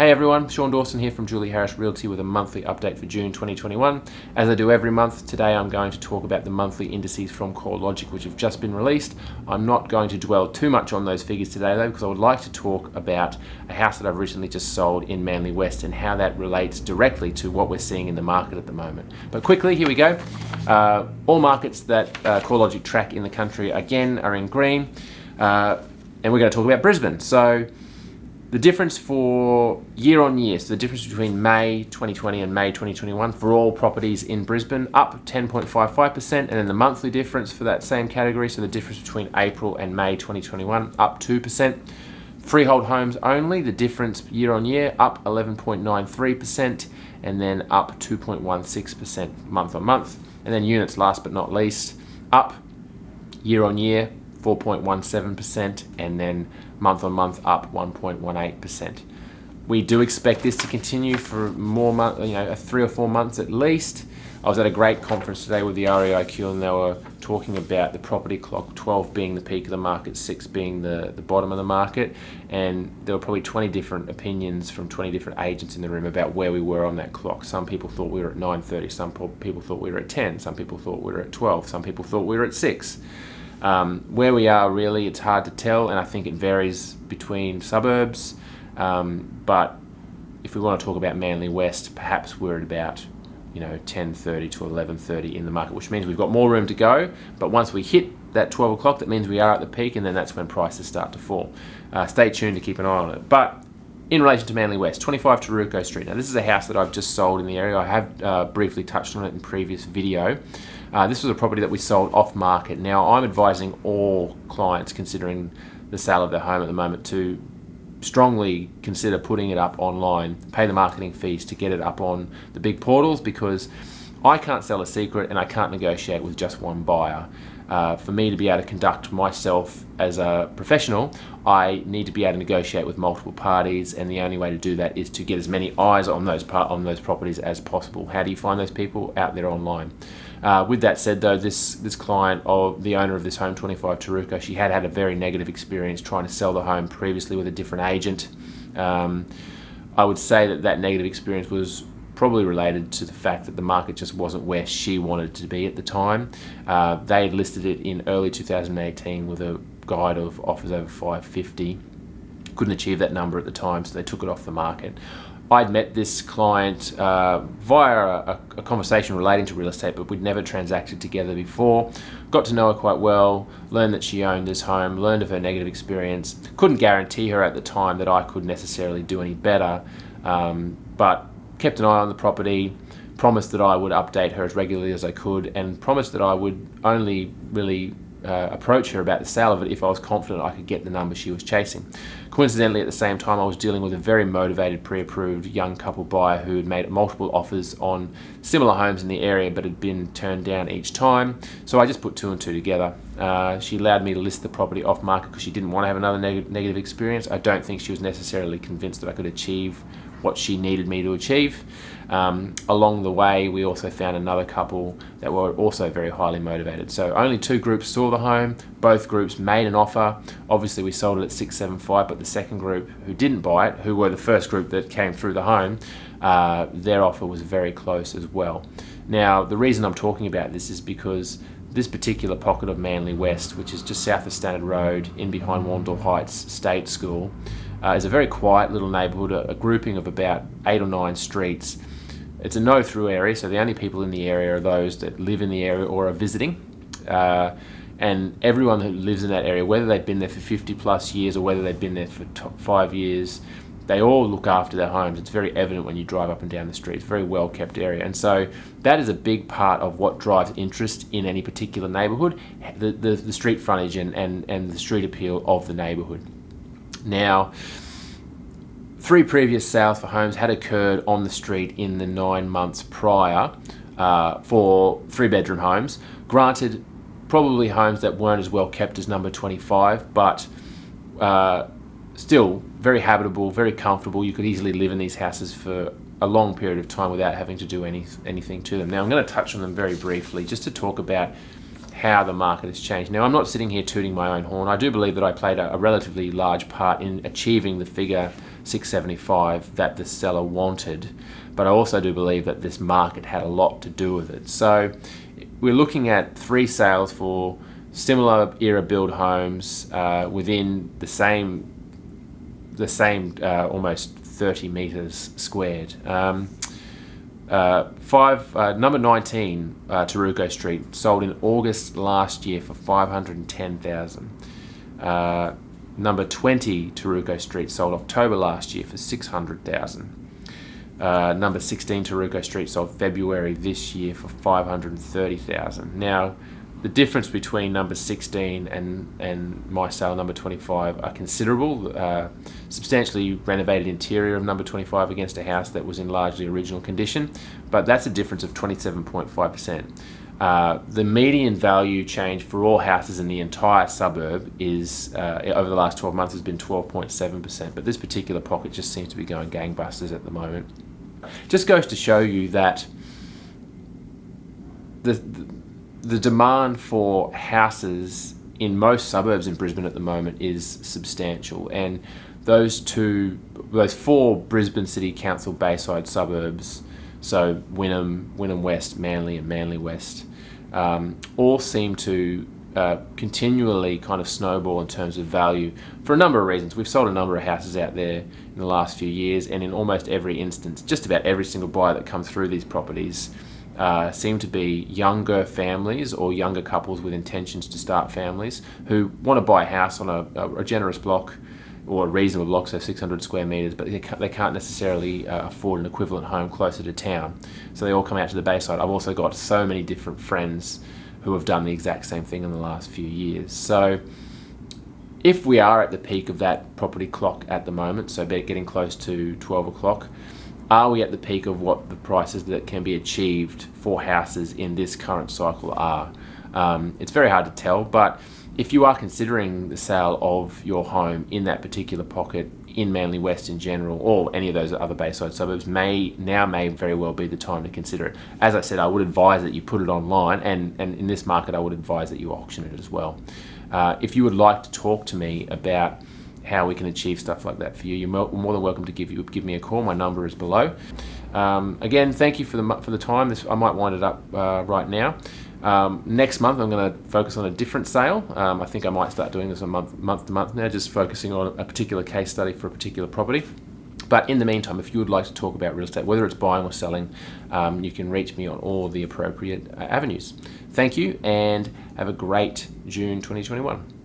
Hey everyone, Sean Dawson here from Julie Harris Realty with a monthly update for June 2021. As I do every month, today I'm going to talk about the monthly indices from Corelogic which have just been released. I'm not going to dwell too much on those figures today though, because I would like to talk about a house that I've recently just sold in Manly West and how that relates directly to what we're seeing in the market at the moment. But quickly, here we go. All markets that Corelogic track in the country again are in green, and we're going to talk about Brisbane. So the difference for year on year, so the difference between May 2020 and May 2021 for all properties in Brisbane, up 10.55%, and then the monthly difference for that same category, so the difference between April and May 2021, up 2%. Freehold homes only, the difference year on year, up 11.93%, and then up 2.16% month on month. And then units, last but not least, up year on year, 4.17%, and then month on month up 1.18%. We do expect this to continue for more months, 3 or 4 months at least. I was at a great conference today with the REIQ and they were talking about the property clock, 12 being the peak of the market, 6 being the bottom of the market, and there were probably 20 different opinions from 20 different agents in the room about where we were on that clock. Some people thought we were at 9:30, some people thought we were at 10, some people thought we were at 12, some people thought we were at 6. Where we are really, it's hard to tell, and I think it varies between suburbs, but if we want to talk about Manly West, perhaps we're at about 10:30 to 11:30 in the market, which means we've got more room to go, but once we hit that 12 o'clock, that means we are at the peak, and then that's when prices start to fall. Stay tuned to keep an eye on it. But in relation to Manly West, 25 Tarooko Street. Now, this is a house that I've just sold in the area. I have briefly touched on it in previous video. This was a property that we sold off market. Now, I'm advising all clients considering the sale of their home at the moment to strongly consider putting it up online, pay the marketing fees to get it up on the big portals, because I can't sell a secret and I can't negotiate with just one buyer. For me to be able to conduct myself as a professional, I need to be able to negotiate with multiple parties, and the only way to do that is to get as many eyes on those properties as possible. How do you find those people? Out there online. With that said though, this client, or the owner of this home, 25 Tarooko, she had a very negative experience trying to sell the home previously with a different agent. I would say that negative experience was probably related to the fact that the market just wasn't where she wanted it to be at the time. They had listed it in early 2018 with a guide of offers over 550. Couldn't achieve that number at the time, so they took it off the market. I'd met this client via a conversation relating to real estate, but we'd never transacted together before. Got to know her quite well, learned that she owned this home, learned of her negative experience. Couldn't guarantee her at the time that I could necessarily do any better, but kept an eye on the property, promised that I would update her as regularly as I could, and promised that I would only really approach her about the sale of it if I was confident I could get the number she was chasing. Coincidentally, at the same time, I was dealing with a very motivated, pre-approved young couple buyer who had made multiple offers on similar homes in the area but had been turned down each time. So I just put 2 and 2 together. She allowed me to list the property off market because she didn't want to have another negative experience. I don't think she was necessarily convinced that I could achieve what she needed me to achieve. Along the way, we also found another couple that were also very highly motivated. So only 2 groups saw the home. Both groups made an offer. Obviously, we sold it at 675, but the second group who didn't buy it, who were the first group that came through the home, their offer was very close as well. Now, the reason I'm talking about this is because this particular pocket of Manly West, which is just south of Standard Road, in behind Warrnambool Heights State School, is a very quiet little neighbourhood, a grouping of about 8 or 9 streets. It's a no-through area, so the only people in the area are those that live in the area or are visiting. And everyone who lives in that area, whether they've been there for 50 plus years or whether they've been there for 5 years, they all look after their homes. It's very evident when you drive up and down the street. It's a very well-kept area. And so that is a big part of what drives interest in any particular neighbourhood, the street frontage and the street appeal of the neighbourhood. Now, 3 previous sales for homes had occurred on the street in the 9 months prior for 3-bedroom homes. Granted, probably homes that weren't as well kept as number 25, but still very habitable, very comfortable. You could easily live in these houses for a long period of time without having to do anything to them. Now, I'm going to touch on them very briefly just to talk about how the market has changed. Now, I'm not sitting here tooting my own horn. I do believe that I played a relatively large part in achieving the figure 675 that the seller wanted, but I also do believe that this market had a lot to do with it. So we're looking at 3 sales for similar era build homes within the same almost 30 meters squared. Number 19 Tarooko Street sold in August last year for $510,000. Number 20 Tarooko Street sold October last year for $600,000. Number 16 Tarooko Street sold February this year for $530,000. Now, the difference between number 16 and my sale number 25 are considerable. Substantially renovated interior of number 25 against a house that was in largely original condition, but that's a difference of 27.5%. The median value change for all houses in the entire suburb is over the last 12 months has been 12.7%, but this particular pocket just seems to be going gangbusters at the moment. Just goes to show you that the demand for houses in most suburbs in Brisbane at the moment is substantial, and those 4 Brisbane City Council Bayside suburbs, so Wynnum West, Manly and Manly West, all seem to continually kind of snowball in terms of value for a number of reasons. We've sold a number of houses out there in the last few years, and in almost every instance, just about every single buyer that comes through these properties seem to be younger families or younger couples with intentions to start families who want to buy a house on a generous block or a reasonable block, so 600 square metres, but they can't necessarily afford an equivalent home closer to town. So they all come out to the Bayside. I've also got so many different friends who have done the exact same thing in the last few years. So if we are at the peak of that property clock at the moment, so getting close to 12 o'clock, are we at the peak of what the prices that can be achieved for houses in this current cycle are? It's very hard to tell, but if you are considering the sale of your home in that particular pocket in Manly West in general, or any of those other Bayside suburbs, may very well be the time to consider it. As I said, I would advise that you put it online, and in this market I would advise that you auction it as well. If you would like to talk to me about how we can achieve stuff like that for you, you're more than welcome to give me a call. My number is below. Again, thank you for the time. I might wind it up right now. Next month I'm going to focus on a different sale. I think I might start doing this month to month now, just focusing on a particular case study for a particular property. But in the meantime, if you would like to talk about real estate, whether it's buying or selling, you can reach me on all the appropriate avenues. Thank you, and have a great June 2021.